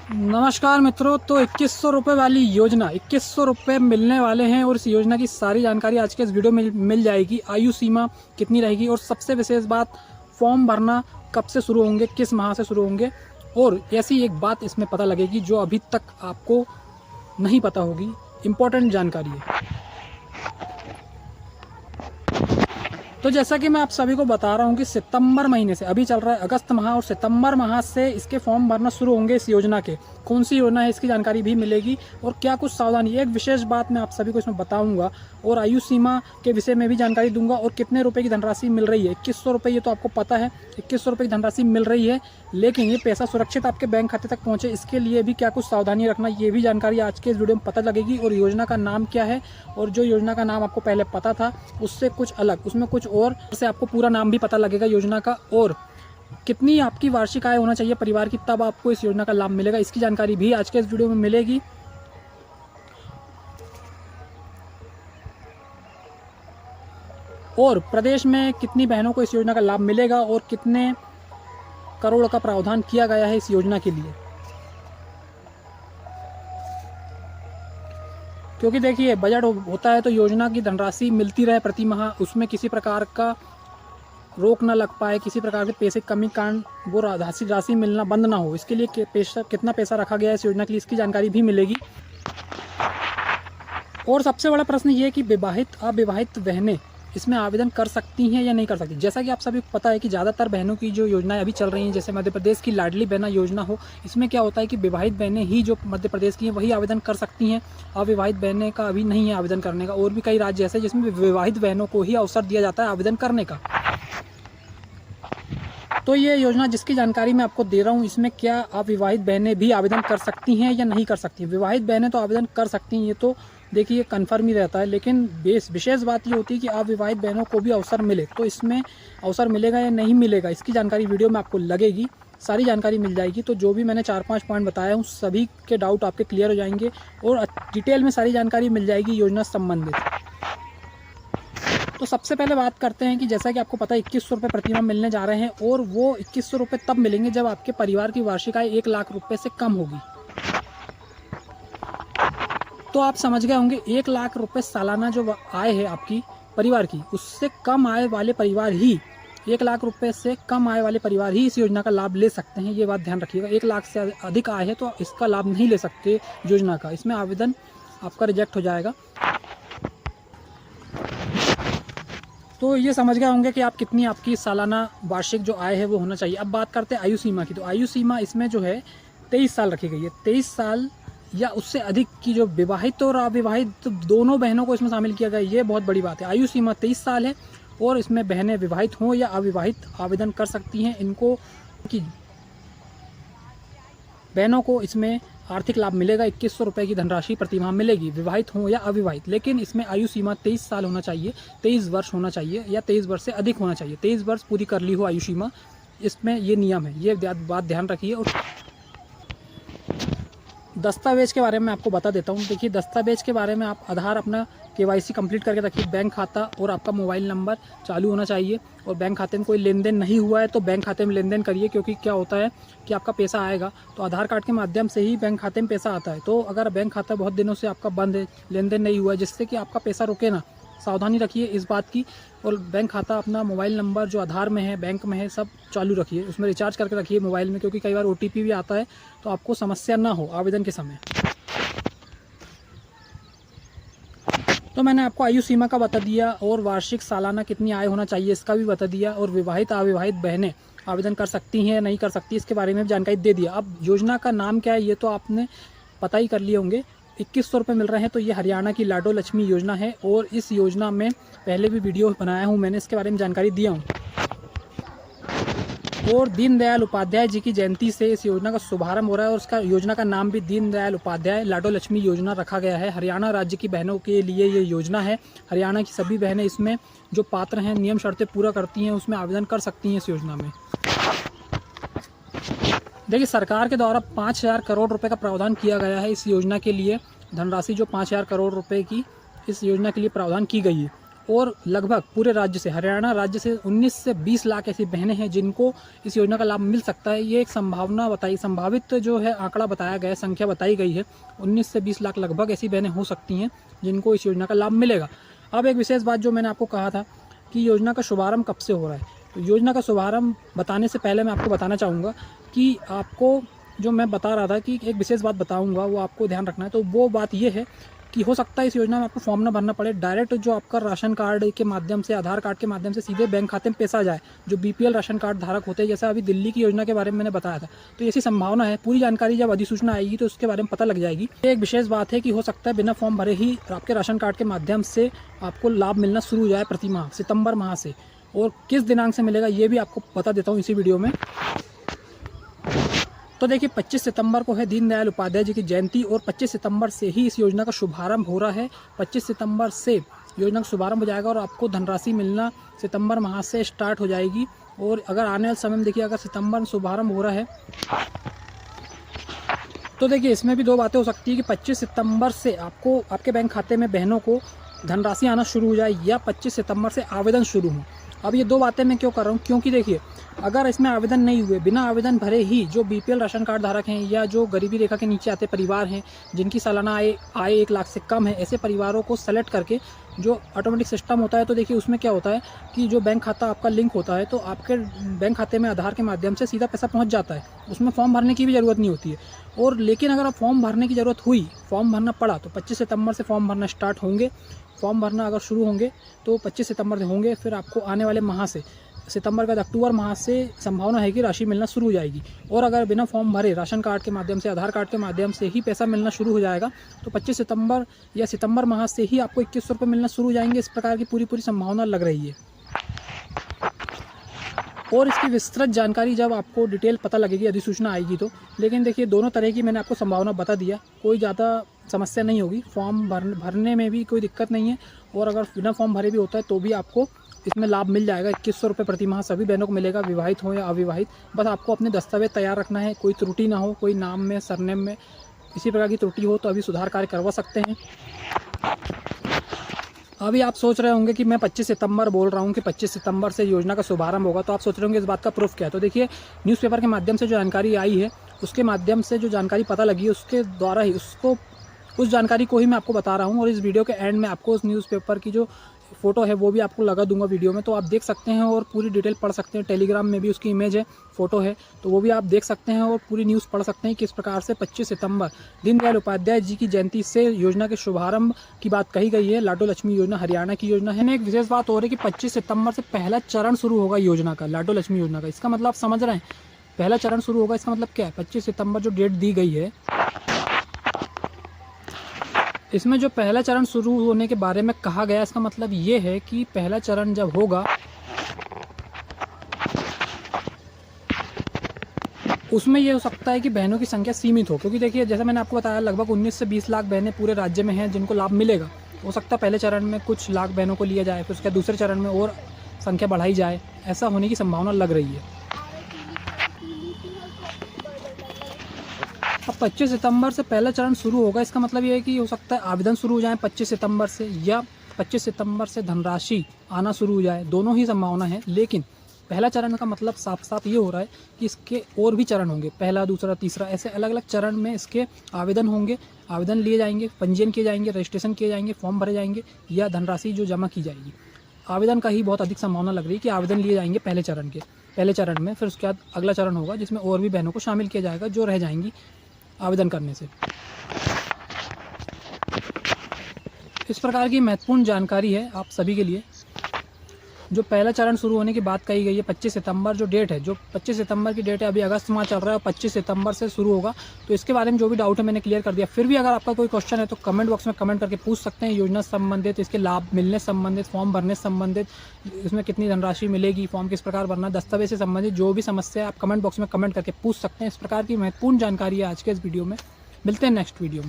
नमस्कार मित्रों। तो 2100 रुपये वाली योजना 2100 रुपये मिलने वाले हैं और इस योजना की सारी जानकारी आज के इस वीडियो में मिल जाएगी। आयु सीमा कितनी रहेगी और सबसे विशेष बात, फॉर्म भरना कब से शुरू होंगे, किस माह से शुरू होंगे, और ऐसी एक बात इसमें पता लगेगी जो अभी तक आपको नहीं पता होगी। इम्पोर्टेंट जानकारी है। तो जैसा कि मैं आप सभी को बता रहा हूं कि सितंबर महीने से, अभी चल रहा है अगस्त माह, और सितंबर माह से इसके फॉर्म भरना शुरू होंगे। इस योजना के कौन सी योजना है इसकी जानकारी भी मिलेगी और क्या कुछ सावधानी, एक विशेष बात मैं आप सभी को इसमें बताऊंगा और आयु सीमा के विषय में भी जानकारी दूंगा और कितने रुपए की धनराशि मिल रही है। 2100 रुपये, ये तो आपको पता है 2100 रुपये की धनराशि मिल रही है, लेकिन ये पैसा सुरक्षित आपके बैंक खाते तक पहुंचे इसके लिए भी क्या कुछ सावधानी रखना, ये भी जानकारी आज के इस वीडियो में पता लगेगी। और योजना का नाम क्या है, और जो योजना का नाम आपको पहले पता था उससे कुछ अलग, उसमें कुछ और से आपको पूरा नाम भी पता लगेगा योजना का, और कितनी आपकी वार्षिक आय होना चाहिए परिवार की, तब आपको इस योजना का लाभ मिलेगा। इसकी जानकारी भी आज के इस वीडियो में मिलेगी। और प्रदेश में कितनी बहनों को इस योजना का लाभ मिलेगा और कितने करोड़ का प्रावधान किया गया है इस योजना के लिए। क्योंकि देखिए, बजट होता है तो योजना की धनराशि मिलती रहे प्रति माह, उसमें किसी प्रकार का रोक ना लग पाए, किसी प्रकार के पैसे कमी कारण वो राशि मिलना बंद ना हो, इसके लिए कितना पैसा रखा गया है इस योजना के लिए, इसकी जानकारी भी मिलेगी। और सबसे बड़ा प्रश्न ये है कि विवाहित अविवाहित बहनें इसमें आवेदन कर सकती हैं या नहीं कर सकती। जैसा कि आप सभी को पता है कि ज़्यादातर बहनों की जो योजनाएं अभी चल रही हैं, जैसे मध्य प्रदेश की लाडली बहना योजना हो, इसमें क्या होता है कि विवाहित बहनें ही जो मध्य प्रदेश की हैं वही आवेदन कर सकती हैं। अविवाहित बहनें का अभी नहीं है आवेदन करने का। और भी कई राज्य ऐसे जिसमें विवाहित बहनों को ही अवसर दिया जाता है आवेदन करने का। तो ये योजना जिसकी जानकारी मैं आपको दे रहा हूँ, इसमें क्या अविवाहित बहनें भी आवेदन कर सकती हैं या नहीं कर सकती। विवाहित बहनें तो आवेदन कर सकती हैं, ये तो देखिए कन्फर्म ही रहता है, लेकिन विशेष बात ये होती है कि अविवाहित बहनों को भी अवसर मिले, तो इसमें अवसर मिलेगा या नहीं मिलेगा इसकी जानकारी वीडियो में आपको लगेगी, सारी जानकारी मिल जाएगी। तो जो भी मैंने 4-5 पॉइंट बताया हूँ सभी के डाउट आपके क्लियर हो जाएंगे और डिटेल में सारी जानकारी मिल जाएगी योजना संबंधित। तो सबसे पहले बात करते हैं कि जैसा कि आपको पता है 2100 रुपये प्रतिमाह मिलने जा रहे हैं, और वो 2100 रुपये तब मिलेंगे जब आपके परिवार की वार्षिक आय 1 लाख रुपये से कम होगी। तो आप समझ गए होंगे 1 लाख रुपये सालाना जो आय है आपकी परिवार की, उससे कम आय वाले परिवार ही, 1 लाख रुपये से कम आय वाले परिवार ही इस योजना का लाभ ले सकते हैं। ये बात ध्यान रखिएगा। 1 लाख से अधिक आय है तो इसका लाभ नहीं ले सकते योजना का, इसमें आवेदन आपका रिजेक्ट हो जाएगा। तो ये समझ गए होंगे कि आप कितनी आपकी सालाना वार्षिक जो आय है वो होना चाहिए। अब बात करते हैं आयु सीमा की। तो आयु सीमा इसमें जो है 23 साल रखी गई है। 23 साल या उससे अधिक की जो विवाहित और अविवाहित तो दोनों बहनों को इसमें शामिल किया गया है, ये बहुत बड़ी बात है। आयु सीमा 23 साल है और इसमें बहनें विवाहित हों या अविवाहित आवेदन कर सकती हैं। इनको की बहनों को इसमें आर्थिक लाभ मिलेगा। 2100 रुपये की धनराशि प्रतिमाह मिलेगी, विवाहित हों या अविवाहित। लेकिन इसमें आयु सीमा 23 साल होना चाहिए, 23 वर्ष होना चाहिए या 23 वर्ष से अधिक होना चाहिए। 23 वर्ष पूरी कर ली हो आयु सीमा, इसमें ये नियम है, ये बात ध्यान रखिए। और दस्तावेज के बारे में आपको बता देता हूँ। देखिए, दस्तावेज के बारे में आप आधार अपना KYC कंप्लीट करके रखिए, बैंक खाता और आपका मोबाइल नंबर चालू होना चाहिए। और बैंक खाते में कोई लेन देन नहीं हुआ है तो बैंक खाते में लेन देन करिए, क्योंकि क्या होता है कि आपका पैसा आएगा तो आधार कार्ड के माध्यम से ही बैंक खाते में पैसा आता है। तो अगर बैंक खाता बहुत दिनों से आपका बंद है, लेन देन नहीं हुआ है, जिससे कि आपका पैसा रुके ना, सावधानी रखिए इस बात की। और बैंक खाता अपना मोबाइल नंबर जो आधार में है, बैंक में है, सब चालू रखिए, उसमें रिचार्ज करके रखिए मोबाइल में, क्योंकि कई बार OTP भी आता है तो आपको समस्या ना हो आवेदन के समय। तो मैंने आपको आयु सीमा का बता दिया और वार्षिक सालाना कितनी आय होना चाहिए इसका भी बता दिया, और विवाहित अविवाहित बहनें आवेदन कर सकती हैं या नहीं कर सकती इसके बारे में भी जानकारी दे दिया। अब योजना का नाम क्या है ये तो आपने पता ही कर लिए होंगे। 2100 रुपये मिल रहे हैं तो ये हरियाणा की लाडो लक्ष्मी योजना है, और इस योजना में पहले भी वीडियो बनाया हूँ मैंने, इसके बारे में जानकारी दिया हूँ। और दीनदयाल उपाध्याय जी की जयंती से इस योजना का शुभारंभ हो रहा है, और उसका योजना का नाम भी दीनदयाल उपाध्याय लाडो लक्ष्मी योजना रखा गया है। हरियाणा राज्य की बहनों के लिए ये योजना है। हरियाणा की सभी बहनें इसमें जो पात्र हैं, नियम शर्तें पूरा करती हैं, उसमें आवेदन कर सकती हैं इस योजना में। देखिए, सरकार के द्वारा 5000 करोड़ रुपए का प्रावधान किया गया है इस योजना के लिए। धनराशि जो 5000 करोड़ रुपए की इस योजना के लिए प्रावधान की गई है, और लगभग पूरे राज्य से, हरियाणा राज्य से 19 से 20 लाख ऐसी बहनें हैं जिनको इस योजना का लाभ मिल सकता है। ये एक संभावित जो है आंकड़ा बताया गया है, संख्या बताई गई है, 19 से 20 लाख लगभग ऐसी बहनें हो सकती हैं जिनको इस योजना का लाभ मिलेगा। अब एक विशेष बात जो मैंने आपको कहा था कि योजना का शुभारंभ कब से हो रहा है, तो योजना का शुभारंभ बताने से पहले मैं आपको बताना चाहूँगा कि आपको जो मैं बता रहा था कि एक विशेष बात बताऊंगा, वो आपको ध्यान रखना है। तो वो बात ये है कि हो सकता है इस योजना में आपको फॉर्म ना भरना पड़े, डायरेक्ट जो आपका राशन कार्ड के माध्यम से, आधार कार्ड के माध्यम से सीधे बैंक खाते में पैसा जाए, जो बीपीएल राशन कार्ड धारक होते हैं, जैसा अभी दिल्ली की योजना के बारे में मैंने बताया था। तो ऐसी संभावना है। पूरी जानकारी जब अधिसूचना आएगी तो उसके बारे में पता लग जाएगी। एक विशेष बात है कि हो सकता है बिना फॉर्म भरे ही आपके राशन कार्ड के माध्यम से आपको लाभ मिलना शुरू हो जाए प्रति माह, सितंबर माह से। और किस दिनांक से मिलेगा ये भी आपको बता देता हूँ इसी वीडियो में। तो देखिए 25 सितंबर को है दीनदयाल उपाध्याय जी की जयंती और 25 सितंबर से ही इस योजना का शुभारंभ हो रहा है। 25 सितंबर से योजना का शुभारंभ हो जाएगा और आपको धनराशि मिलना सितंबर माह से स्टार्ट हो जाएगी। और अगर आने वाले समय में देखिए, अगर सितंबर में शुभारंभ हो रहा है तो देखिए इसमें भी दो बातें हो सकती है कि 25 सितंबर से आपको आपके बैंक खाते में बहनों को धनराशि आना शुरू हो जाए या 25 सितंबर से आवेदन शुरू हो। अब ये दो बातें मैं क्यों कर रहा हूँ, क्योंकि देखिए अगर इसमें आवेदन नहीं हुए, बिना आवेदन भरे ही जो बीपीएल राशन कार्ड धारक हैं या जो गरीबी रेखा के नीचे आते परिवार हैं, जिनकी सालाना आय 1 लाख से कम है, ऐसे परिवारों को सेलेक्ट करके जो ऑटोमेटिक सिस्टम होता है, तो देखिए उसमें क्या होता है कि जो बैंक खाता आपका लिंक होता है तो आपके बैंक खाते में आधार के माध्यम से सीधा पैसा पहुँच जाता है, उसमें फॉर्म भरने की भी ज़रूरत नहीं होती है। और लेकिन अगर आप फॉर्म भरने की ज़रूरत हुई, फॉर्म भरना पड़ा, तो 25 सितंबर से फॉर्म भरना स्टार्ट होंगे। फॉर्म भरना अगर शुरू होंगे तो 25 सितंबर से होंगे, फिर आपको आने वाले माह से, सितंबर का अक्टूबर माह से संभावना है कि राशि मिलना शुरू हो जाएगी। और अगर बिना फॉर्म भरे राशन कार्ड के माध्यम से, आधार कार्ड के माध्यम से ही पैसा मिलना शुरू हो जाएगा तो 25 सितंबर या सितंबर माह से ही आपको 2100 रुपये मिलना शुरू हो जाएंगे। इस प्रकार की पूरी संभावना लग रही है। और इसकी विस्तृत जानकारी जब आपको डिटेल पता लगेगी, अधिसूचना आएगी तो। लेकिन देखिए दोनों तरह की मैंने आपको संभावना बता दिया, कोई ज़्यादा समस्या नहीं होगी। फॉर्म भरने में भी कोई दिक्कत नहीं है, और अगर बिना फॉर्म भरे भी होता है तो भी आपको इसमें लाभ मिल जाएगा। 2100 रुपये प्रति माह सभी बहनों को मिलेगा, विवाहित हो या अविवाहित। बस आपको अपने दस्तावेज तैयार रखना है, कोई त्रुटि ना हो, कोई नाम में, सरनेम में किसी प्रकार की त्रुटि हो तो अभी सुधार कार्य करवा सकते हैं। अभी आप सोच रहे होंगे कि मैं 25 सितंबर बोल रहा हूँ कि 25 सितंबर से योजना का शुभारंभ होगा, तो आप सोच रहे होंगे इस बात का प्रूफ क्या है। तो देखिए न्यूज़पेपर के माध्यम से जो जानकारी आई है, उसके माध्यम से जो जानकारी पता लगी है, उसके द्वारा ही उस जानकारी को ही मैं आपको बता रहा हूँ। और इस वीडियो के एंड में आपको उस न्यूज़पेपर की जो फ़ोटो है वो भी आपको लगा दूंगा वीडियो में, तो आप देख सकते हैं और पूरी डिटेल पढ़ सकते हैं। टेलीग्राम में भी उसकी इमेज है, फ़ोटो है, तो वो भी आप देख सकते हैं और पूरी न्यूज़ पढ़ सकते हैं किस प्रकार से 25 सितंबर दीनदयाल उपाध्याय जी की जयंती से योजना के शुभारंभ की बात कही गई है। लाडो लक्ष्मी योजना हरियाणा की योजना है। एक विशेष बात हो रही है कि 25 सितंबर से पहला चरण शुरू होगा योजना का, लाडो लक्ष्मी योजना का। इसका मतलब आप समझ रहे हैं, पहला चरण शुरू होगा, इसका मतलब क्या है? 25 सितंबर जो डेट दी गई है, इसमें जो पहला चरण शुरू होने के बारे में कहा गया, इसका मतलब ये है कि पहला चरण जब होगा उसमें ये हो सकता है कि बहनों की संख्या सीमित हो, क्योंकि देखिए जैसा मैंने आपको बताया लगभग 19 से 20 लाख बहनें पूरे राज्य में हैं जिनको लाभ मिलेगा। हो सकता है पहले चरण में कुछ लाख बहनों को लिया जाए, फिर उसके दूसरे चरण में और संख्या बढ़ाई जाए, ऐसा होने की संभावना लग रही है। अब 25 सितंबर से पहला चरण शुरू होगा, इसका मतलब ये है कि हो सकता है आवेदन शुरू हो जाए 25 सितंबर से, या 25 सितंबर से धनराशि आना शुरू हो जाए, दोनों ही संभावना है। लेकिन पहला चरण का मतलब साफ साफ ये हो रहा है कि इसके और भी चरण होंगे, पहला, दूसरा, तीसरा, ऐसे अलग अलग चरण में इसके आवेदन होंगे, आवेदन लिए जाएंगे, पंजीयन किए जाएंगे, रजिस्ट्रेशन किए जाएंगे, फॉर्म भरे जाएंगे या धनराशि जो जमा की जाएगी। आवेदन का ही बहुत अधिक संभावना लग रही है कि आवेदन लिए जाएंगे पहले चरण में, फिर उसके बाद अगला चरण होगा जिसमें और भी बहनों को शामिल किया जाएगा जो रह जाएंगी आवेदन करने से। इस प्रकार की महत्वपूर्ण जानकारी है आप सभी के लिए। जो पहला चरण शुरू होने की बात कही गई है 25 सितंबर जो डेट है, जो 25 सितंबर की डेट है, अभी अगस्त माह चल रहा है और 25 सितंबर से शुरू होगा। तो इसके बारे में जो भी डाउट है मैंने क्लियर कर दिया। फिर भी अगर आपका कोई क्वेश्चन है तो कमेंट बॉक्स में कमेंट करके पूछ सकते हैं, योजना से संबंधित, इसके लाभ मिलने से संबंधित, फॉर्म भरने से संबंधित, इसमें कितनी धनराशि मिलेगी, फॉर्म किस प्रकार भरना, दस्तावेज से संबंधित जो भी समस्या है आप कमेंट बॉक्स में कमेंट करके पूछ सकते हैं। इस प्रकार की महत्वपूर्ण जानकारी है आज के इस वीडियो में। मिलते हैं नेक्स्ट वीडियो में।